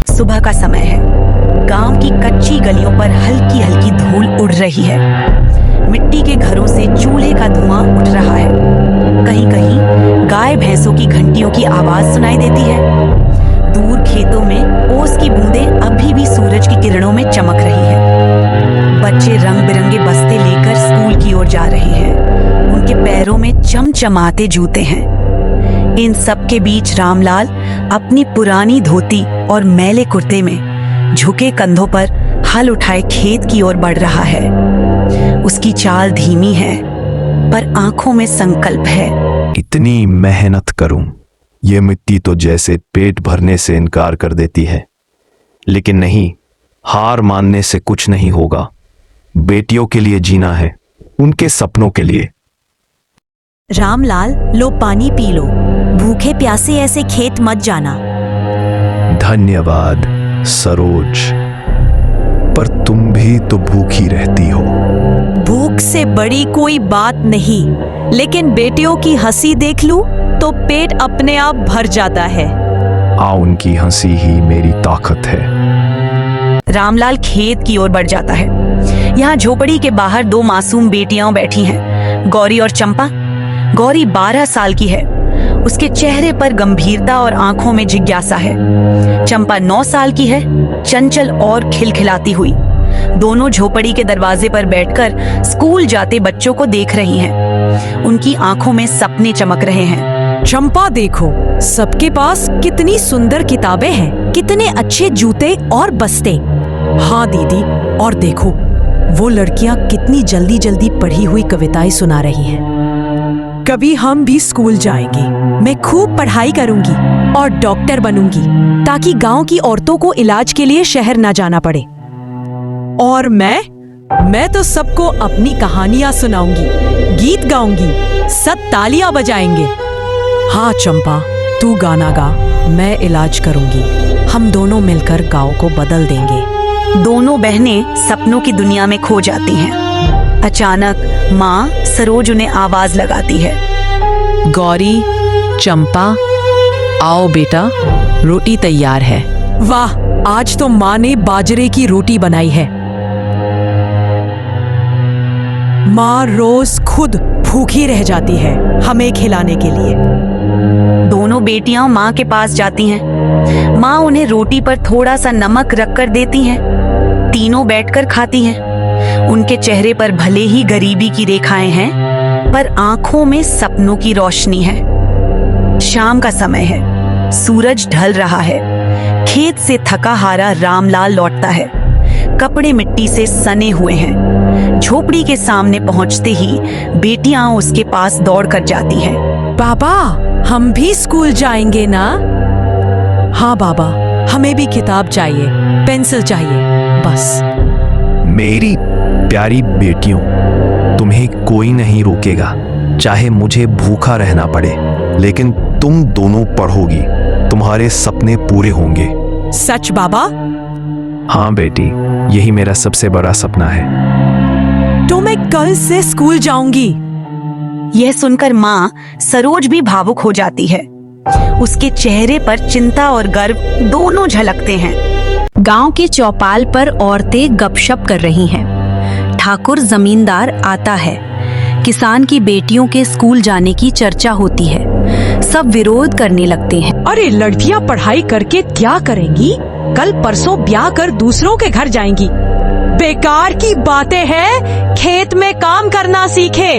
सुबह का समय है। गांव की कच्ची गलियों पर हल्की हल्की धूल उड़ रही है। मिट्टी के घरों से चूल्हे का धुआं उठ रहा है। कहीं कहीं गाय भैंसों की घंटियों की आवाज सुनाई देती है। दूर खेतों में ओस की बूंदें अभी भी सूरज की किरणों में चमक रही है। बच्चे रंग बिरंगे बस्ते लेकर स्कूल की ओर जा रहे हैं। उनके पैरों में चमचमाते जूते हैं। इन सब के बीच रामलाल अपनी पुरानी धोती और मैले कुर्ते में झुके कंधों पर हल उठाए खेत की ओर बढ़ रहा है। उसकी चाल धीमी है, पर आंखों में संकल्प है। इतनी मेहनत करूं, ये मिट्टी तो जैसे पेट भरने से इनकार कर देती है। लेकिन नहीं, हार मानने से कुछ नहीं होगा। बेटियों के लिए जीना है, उनके सपनों के लिए। रामलाल, लो पानी पी लो। भूखे प्यासे ऐसे खेत मत जाना। धन्यवाद सरोज, पर तुम भी तो भूखी रहती हो। भूख से बड़ी कोई बात नहीं, लेकिन बेटियों की हंसी देख लूं तो पेट अपने आप भर जाता है। उनकी हंसी ही मेरी ताकत है। रामलाल खेत की ओर बढ़ जाता है। यहाँ झोपड़ी के बाहर दो मासूम बेटियां बैठी हैं, गौरी और चंपा। गौरी 12 साल की है। उसके चेहरे पर गंभीरता और आंखों में जिज्ञासा है। चंपा 9 साल की है, चंचल और खिलखिलाती हुई। दोनों झोपड़ी के दरवाजे पर बैठकर स्कूल जाते बच्चों को देख रही हैं। उनकी आंखों में सपने चमक रहे हैं। चंपा देखो, सबके पास कितनी सुंदर किताबें हैं, कितने अच्छे जूते और बस्ते। हाँ दीदी, और देखो वो लड़कियां कितनी जल्दी जल्दी पढ़ी हुई कविताएं सुना रही हैं। कभी हम भी स्कूल जाएंगे। मैं खूब पढ़ाई करूंगी और डॉक्टर बनूंगी, ताकि गांव की औरतों को इलाज के लिए शहर ना जाना पड़े। और मैं तो सबको अपनी कहानियां सुनाऊंगी, गीत गाऊंगी, सब तालियां बजाएंगे। हाँ चंपा, तू गाना गा, मैं इलाज करूंगी। हम दोनों मिलकर गांव को बदल देंगे। दोनों बहनें सपनों की दुनिया में खो जाती हैं। अचानक माँ सरोज उन्हें आवाज लगाती है। गौरी, चंपा, आओ बेटा, रोटी तैयार है। वाह, आज तो माँ ने बाजरे की रोटी बनाई है। माँ रोज खुद भूखी रह जाती है हमें खिलाने के लिए। दोनों बेटियां माँ के पास जाती हैं। माँ उन्हें रोटी पर थोड़ा सा नमक रखकर देती हैं। तीनों बैठकर खाती हैं। उनके चेहरे पर भले ही गरीबी की रेखाएं हैं, पर आंखों में सपनों की रोशनी है। शाम का समय है, सूरज ढल रहा है। खेत से थका हारा रामलाल लौटता है। कपड़े मिट्टी से सने हुए हैं। झोपड़ी के सामने पहुंचते ही बेटियां उसके पास दौड़ कर जाती हैं। पापा, हम भी स्कूल जाएंगे ना? हाँ बाबा, हमें भी किताब चाहिए, पेंसिल चाहिए, बस। मेरी प्यारी बेटियों, तुम्हें कोई नहीं रोकेगा, चाहे मुझे भूखा रहना पड़े, लेकिन तुम दोनों पढ़ोगी, तुम्हारे सपने पूरे होंगे। सच बाबा? हाँ बेटी, यही मेरा सबसे बड़ा सपना है। तो मैं कल से स्कूल जाऊंगी। यह सुनकर माँ सरोज भी भावुक हो जाती है। उसके चेहरे पर चिंता और गर्व दोनों झलकते हैं। गांव के चौपाल पर औरतें गपशप कर रही हैं। ठाकुर जमींदार आता है। किसान की बेटियों के स्कूल जाने की चर्चा होती है। सब विरोध करने लगते हैं। अरे लड़कियां पढ़ाई करके क्या करेंगी? कल परसों ब्याह कर दूसरों के घर जाएंगी। बेकार की बातें हैं, खेत में काम करना सीखे,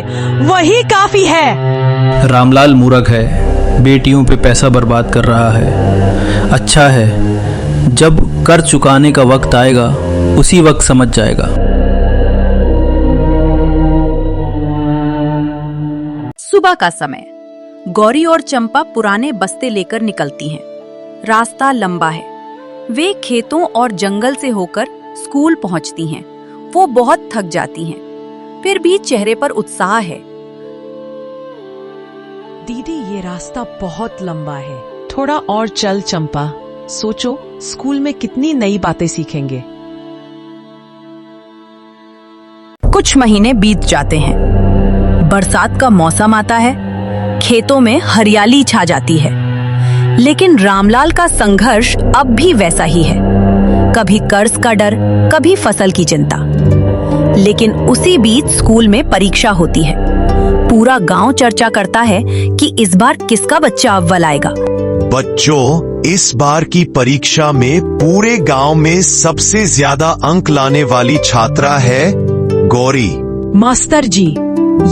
वही काफी है। रामलाल मूर्ख है, बेटियों पे पैसा बर्बाद कर रहा है। अच्छा है, जब कर चुकाने का वक्त आएगा उसी वक्त समझ जाएगा। सुबह का समय। गौरी और चंपा पुराने बस्ते लेकर निकलती हैं। रास्ता लंबा है। वे खेतों और जंगल से होकर स्कूल पहुंचती हैं। वो बहुत थक जाती हैं, फिर भी चेहरे पर उत्साह है। दीदी, ये रास्ता बहुत लंबा है, थोड़ा और चल चंपा। सोचो, स्कूल में कितनी नई बातें सीखेंगे। कुछ महीने बीत जाते हैं। बरसात का मौसम आता है। खेतों में हरियाली छा जाती है। लेकिन रामलाल का संघर्ष अब भी वैसा ही है। कभी कर्ज का डर, कभी फसल की चिंता। लेकिन उसी बीच स्कूल में परीक्षा होती है। पूरा गांव चर्चा करता है कि इस बार किसका बच्चा अव्वल आएगा। बच्चों, इस बार की परीक्षा में पूरे गांव में सबसे ज्यादा अंक लाने वाली छात्रा है गौरी। मास्टर जी,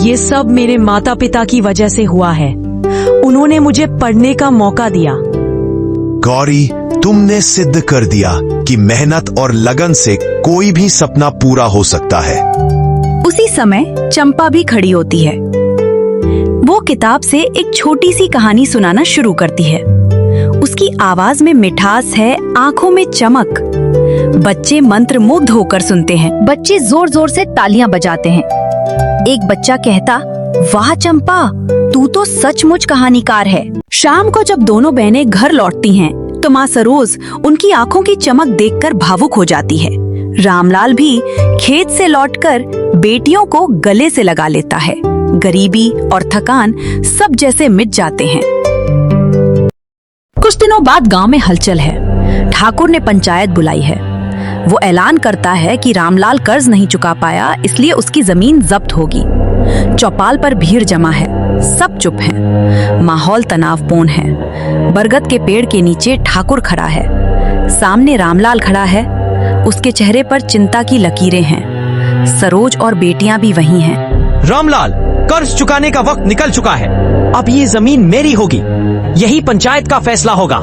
ये सब मेरे माता पिता की वजह से हुआ है। उन्होंने मुझे पढ़ने का मौका दिया। गौरी, तुमने सिद्ध कर दिया कि मेहनत और लगन से कोई भी सपना पूरा हो सकता है। उसी समय चंपा भी खड़ी होती है। वो किताब से एक छोटी सी कहानी सुनाना शुरू करती है। उसकी आवाज में मिठास है, आंखों में चमक। बच्चे मंत्रमुग्ध होकर सुनते हैं। बच्चे जोर जोर से तालियां बजाते हैं। एक बच्चा कहता, वाह चंपा, तू तो सचमुच कहानीकार है। शाम को जब दोनों बहनें घर लौटती हैं, तो माँ सरोज उनकी आंखों की चमक देखकर भावुक हो जाती है। रामलाल भी खेत से लौटकर बेटियों को गले से लगा लेता है। गरीबी और थकान सब जैसे मिट जाते हैं। कुछ दिनों बाद गांव में हलचल है। ठाकुर ने पंचायत बुलाई है। वो ऐलान करता है कि रामलाल कर्ज नहीं चुका पाया, इसलिए उसकी जमीन जब्त होगी। चौपाल पर भीड़ जमा है। सब चुप हैं। माहौल तनावपूर्ण है। बरगद के पेड़ के नीचे ठाकुर खड़ा है। सामने रामलाल खड़ा है। उसके चेहरे पर चिंता की लकीरें हैं। सरोज और बेटियां भी वहीं हैं। रामलाल, कर्ज चुकाने का वक्त निकल चुका है। अब ये जमीन मेरी होगी। यही पंचायत का फैसला होगा।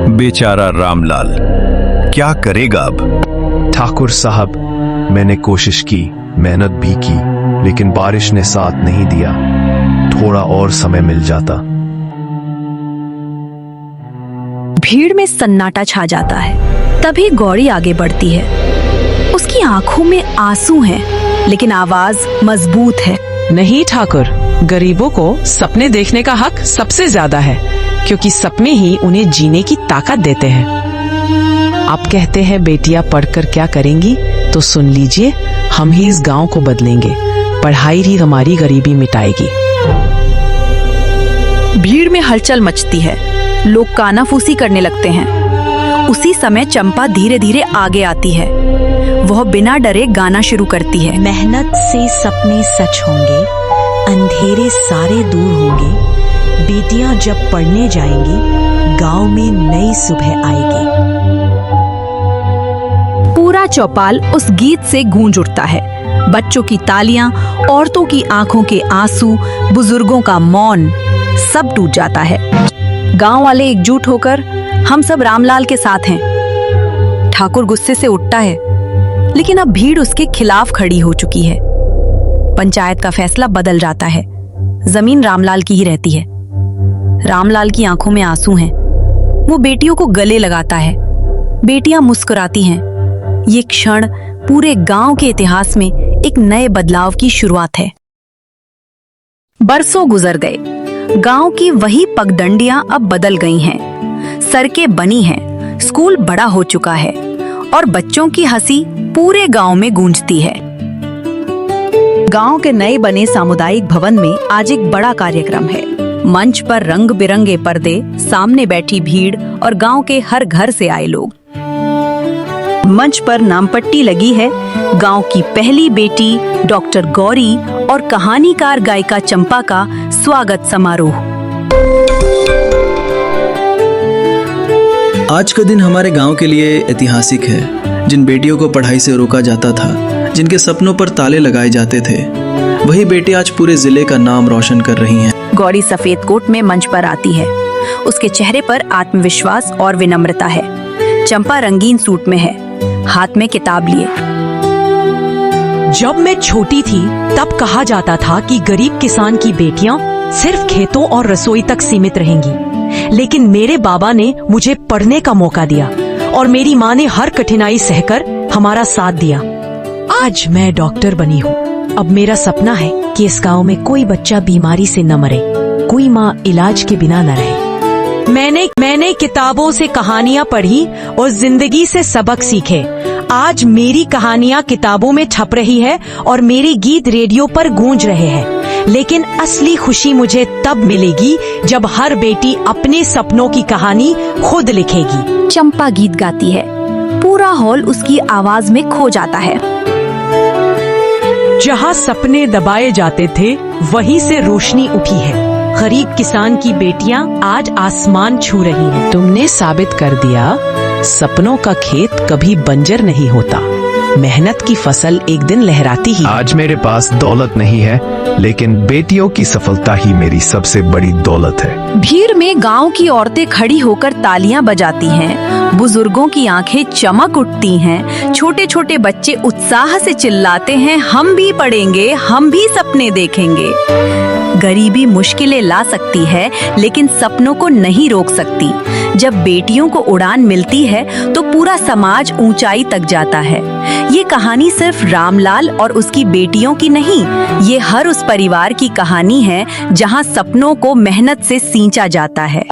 बेचारा रामलाल, क्या करेगा अब? ठाकुर साहब, मैंने कोशिश की, मेहनत भी की, लेकिन बारिश ने साथ नहीं दिया। थोड़ा और समय मिल जाता। भीड़ में सन्नाटा छा जाता है। तभी गौरी आगे बढ़ती है। उसकी आंखों में आंसू हैं, लेकिन आवाज मजबूत है। नहीं ठाकुर, गरीबों को सपने देखने का हक सबसे ज्यादा है, क्योंकि सपने ही उन्हें जीने की ताकत देते हैं। आप कहते हैं बेटियां पढ़कर क्या करेंगी, तो सुन लीजिए, हम ही इस गांव को बदलेंगे। पढ़ाई ही हमारी गरीबी मिटाएगी। भीड़ में हलचल मचती है। लोग कानाफूसी करने लगते हैं। उसी समय चंपा धीरे धीरे आगे आती है। वह बिना डरे गाना शुरू करती है। मेहनत से सपने सच होंगे, अंधेरे सारे दूर होंगे। बेटियां जब पढ़ने जाएंगी, गांव में नई सुबह आएगी। पूरा चौपाल उस गीत से गूंज उठता है। बच्चों की तालियां, औरतों की आंखों के आंसू, बुजुर्गों का मौन, सब टूट जाता है। गांव वाले एकजुट होकर हम सब रामलाल के साथ हैं। ठाकुर गुस्से से उठता है, लेकिन अब भीड़ उसके खिलाफ खड़ी हो चुकी है। पंचायत का फैसला बदल जाता है। जमीन रामलाल की ही रहती है। रामलाल की आंखों में आंसू हैं। वो बेटियों को गले लगाता है। बेटियां मुस्कुराती हैं। ये क्षण पूरे गांव के इतिहास में एक नए बदलाव की शुरुआत है। बरसों गुजर गए। गांव की वही पगडंडियां अब बदल गई हैं। सड़कें बनी हैं, स्कूल बड़ा हो चुका है और बच्चों की हंसी पूरे गांव में गूंजती है। गांव के नए बने सामुदायिक भवन में आज एक बड़ा कार्यक्रम है। मंच पर रंग बिरंगे पर्दे, सामने बैठी भीड़ और गांव के हर घर से आए लोग। मंच पर नामपट्टी लगी है। गांव की पहली बेटी डॉक्टर गौरी और कहानीकार गायिका चंपा का स्वागत समारोह। आज का दिन हमारे गांव के लिए ऐतिहासिक है। जिन बेटियों को पढ़ाई से रोका जाता था, जिनके सपनों पर ताले लगाए जाते थे, वही बेटी आज पूरे जिले का नाम रोशन कर रही हैं। गौरी सफेद कोट में मंच पर आती है। उसके चेहरे पर आत्मविश्वास और विनम्रता है। चंपा रंगीन सूट में है, हाथ में किताब लिए। जब मैं छोटी थी तब कहा जाता था कि गरीब किसान की बेटियां सिर्फ खेतों और रसोई तक सीमित रहेंगी, लेकिन मेरे बाबा ने मुझे पढ़ने का मौका दिया और मेरी माँ ने हर कठिनाई सहकर हमारा साथ दिया। आज मैं डॉक्टर बनी हूँ। अब मेरा सपना है कि इस गांव में कोई बच्चा बीमारी से न मरे, कोई माँ इलाज के बिना न रहे। मैंने किताबों से कहानियां पढ़ी और जिंदगी से सबक सीखे। आज मेरी कहानियां किताबों में छप रही है और मेरे गीत रेडियो पर गूंज रहे हैं। लेकिन असली खुशी मुझे तब मिलेगी जब हर बेटी अपने सपनों की कहानी खुद लिखेगी। चंपा गीत गाती है। पूरा हॉल उसकी आवाज में खो जाता है। जहाँ सपने दबाए जाते थे वहीं से रोशनी उठी है। गरीब किसान की बेटियां आज आसमान छू रही हैं। तुमने साबित कर दिया सपनों का खेत कभी बंजर नहीं होता। मेहनत की फसल एक दिन लहराती ही। आज मेरे पास दौलत नहीं है, लेकिन बेटियों की सफलता ही मेरी सबसे बड़ी दौलत है। भीड़ में गांव की औरतें खड़ी होकर तालियां बजाती हैं। बुजुर्गों की आंखें चमक उठती हैं। छोटे छोटे बच्चे उत्साह से चिल्लाते हैं, हम भी पढ़ेंगे, हम भी सपने देखेंगे। गरीबी मुश्किलें ला सकती है, लेकिन सपनों को नहीं रोक सकती। जब बेटियों को उड़ान मिलती है तो पूरा समाज ऊंचाई तक जाता है। ये कहानी सिर्फ रामलाल और उसकी बेटियों की नहीं, ये हर उस परिवार की कहानी है जहां सपनों को मेहनत से सींचा जाता है।